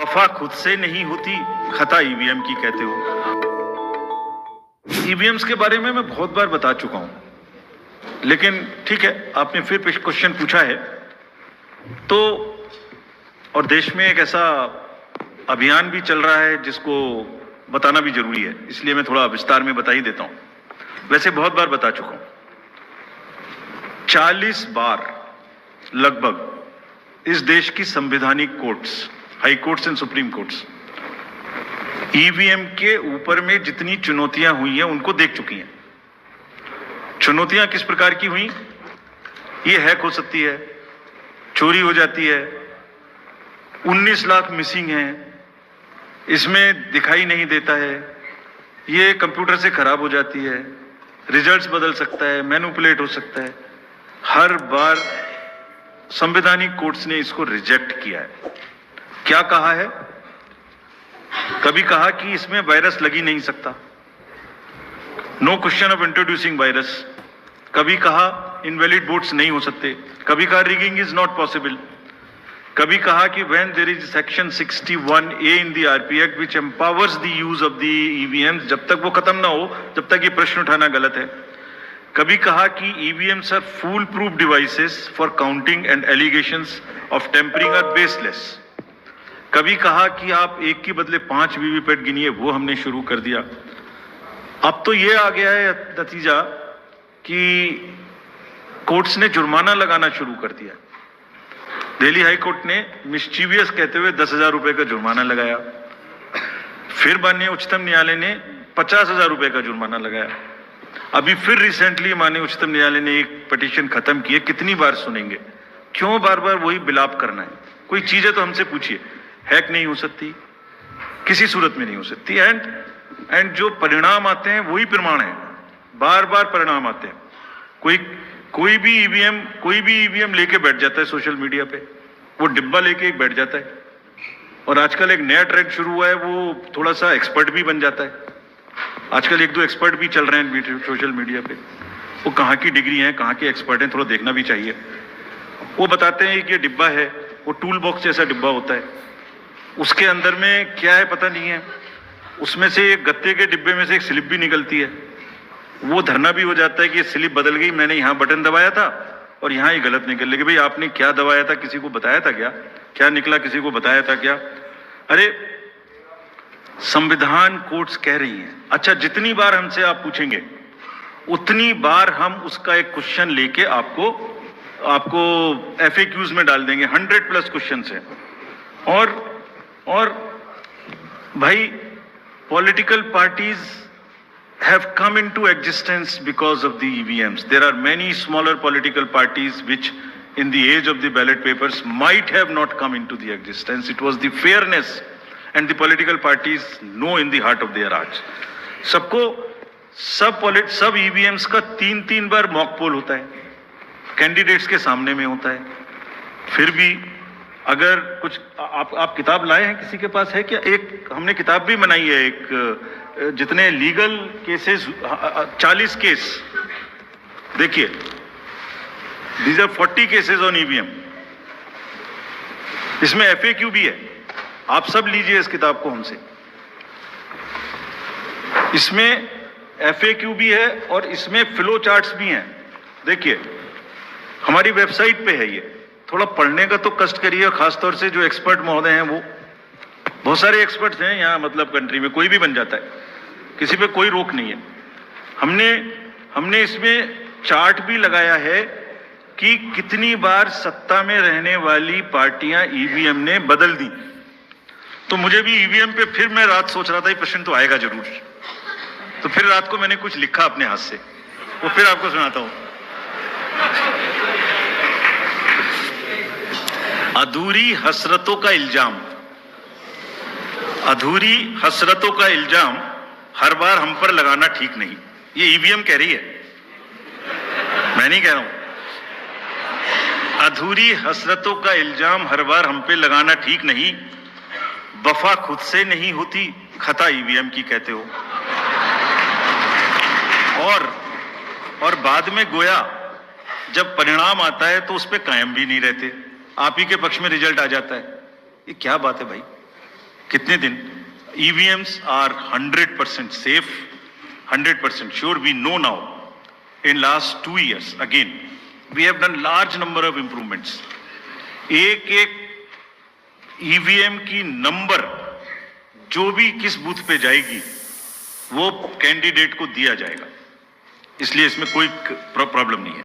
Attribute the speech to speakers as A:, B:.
A: वफा खुद से नहीं होती, खता ईवीएम की कहते हो। ईवीएम्स के बारे में मैं बहुत बार बता चुका हूं, लेकिन ठीक है, आपने फिर क्वेश्चन पूछा है तो, और देश में एक ऐसा अभियान भी चल रहा है जिसको बताना भी जरूरी है, इसलिए मैं थोड़ा विस्तार में बता ही देता हूं। वैसे बहुत बार बता चुका हूं, 40 बार लगभग इस देश की संवैधानिक courts, high courts and supreme courts EVM के ऊपर में जितनी चुनौतियां हुई हैं उनको देख चुकी हैं। चुनौतियां किस प्रकार की हुई? ये हैक हो सकती है, चोरी हो जाती है, 19 लाख मिसिंग हैं, इसमें दिखाई नहीं देता है, ये कंप्यूटर से खराब हो जाती है, रिजल्ट्स बदल सकता है, मैनिपुलेट हो सकता है। हर बार संवैधानिक कोर्ट्स ने इसको रिजेक्ट किया है। क्या कहा है? कभी कहा कि इसमें वायरस लग ही नहीं सकता, no question of introducing virus. कभी कहा इनवैलिड वोट्स नहीं हो सकते, कभी कहा रिगिंग इज नॉट पॉसिबल, कभी कहा कि when there is section 61A in the RP act which empowers the use of the EVMs, जब तक वो खत्म ना हो जब तक ये प्रश्न उठाना गलत है। कभी कहा कि EVMs are foolproof devices for counting and allegations of tampering are baseless. कभी कहा कि आप एक के बदले 5 वीवीपैट गिनिए, वो हमने शुरू कर दिया। अब तो ये आ गया है नतीजा कि कोर्ट्स ने जुर्माना लगाना शुरू कर दिया। दिल्ली हाई कोर्ट ने मिस्चीवियस कहते हुए 10,000 रुपए का जुर्माना लगाया, फिर माननीय उच्चतम न्यायालय ने 50,000 रुपए का जुर्माना लगाया। अभी फिर रिसेंटली माननीय उच्चतम न्यायालय ने एक पिटीशन खत्म की है। कितनी बार सुनेंगे? क्यों बार बार वही बिलाप करना है? कोई चीज है तो हमसे पूछिए। हैक नहीं हो सकती, किसी सूरत में नहीं हो सकती, एंड जो परिणाम आते हैं वही प्रमाण है, बार बार परिणाम आते हैं। कोई भी ईवीएम लेके बैठ जाता है सोशल मीडिया पे, वो डिब्बा लेके एक बैठ जाता है, और आजकल एक नया ट्रेंड शुरू हुआ है, वो थोड़ा सा एक्सपर्ट भी बन जाता है। आजकल 1-2 एक्सपर्ट भी चल रहे हैं सोशल मीडिया पे, वो कहाँ की डिग्री है, कहाँ के एक्सपर्ट हैं, थोड़ा देखना भी चाहिए। वो बताते हैं कि ये डिब्बा है, वो टूल बॉक्स जैसा डिब्बा होता है, उसके अंदर में क्या है पता नहीं है, उसमें से एक गत्ते के डिब्बे में से एक स्लिप भी निकलती है, वो धरना भी हो जाता है कि स्लिप बदल गई, मैंने यहाँ बटन दबाया था और यहाँ ही गलत निकल गई। भाई आपने क्या दबाया था, किसी को बताया था क्या? क्या निकला, किसी को बताया था क्या? अरे संविधान कोर्ट्स कह रही हैं। अच्छा, जितनी बार हमसे आप पूछेंगे उतनी बार हम उसका एक क्वेश्चन लेके आपको FAQs में डाल देंगे। 100+ क्वेश्चन है। और भाई, political parties have come into existence because of the EVMs. There are many smaller political parties which in the age of the ballot papers might have not come into the existence. It was the fairness and the political parties know in the heart of their hearts. सब EVMs का 3-3 बार mock poll होता है, candidates के सामने में होता है। फिर भी अगर कुछ आप किताब लाए हैं, किसी के पास है क्या? एक हमने किताब भी बनाई है, एक जितने लीगल केसेस, 40 केस, देखिए, these are 40 cases on EVM. इसमें FAQ भी है, आप सब लीजिए इस किताब को हमसे। इसमें FAQ भी है और इसमें फ्लो चार्ट्स भी हैं। देखिए, हमारी वेबसाइट पे है ये, थोड़ा पढ़ने का तो कष्ट करिए, खासतौर से जो एक्सपर्ट महोदय हैं, वो बहुत सारे एक्सपर्ट्स हैं यहाँ, मतलब कंट्री में कोई भी बन जाता है, किसी पे कोई रोक नहीं है। हमने इसमें चार्ट भी लगाया है कि कितनी बार सत्ता में रहने वाली पार्टियां ईवीएम ने बदल दी। तो मुझे भी ईवीएम पे फिर मैं रात सोच रहा था ये प्रश्न तो आएगा जरूर, तो फिर रात को मैंने कुछ लिखा अपने हाथ से, वो फिर आपको सुनाता हूं। अधूरी हसरतों का इल्जाम, अधूरी हसरतों का इल्जाम हर बार हम पर लगाना ठीक नहीं। ये ईवीएम कह रही है, मैं नहीं कह रहा हूं। अधूरी हसरतों का इल्जाम हर बार हम पे लगाना ठीक नहीं, वफा खुद से नहीं होती, खता ईवीएम की कहते हो। और बाद में गोया जब परिणाम आता है तो उस पर कायम भी नहीं रहते, आप ही के पक्ष में रिजल्ट आ जाता है। ये क्या बात है भाई? कितने दिन? EVMs are 100% safe, 100% sure. We know now. In last 2 years, again, we have done large number of improvements. एक EVM की नंबर जो भी किस बूथ पे जाएगी वो कैंडिडेट को दिया जाएगा, इसलिए इसमें कोई प्रॉब्लम नहीं है।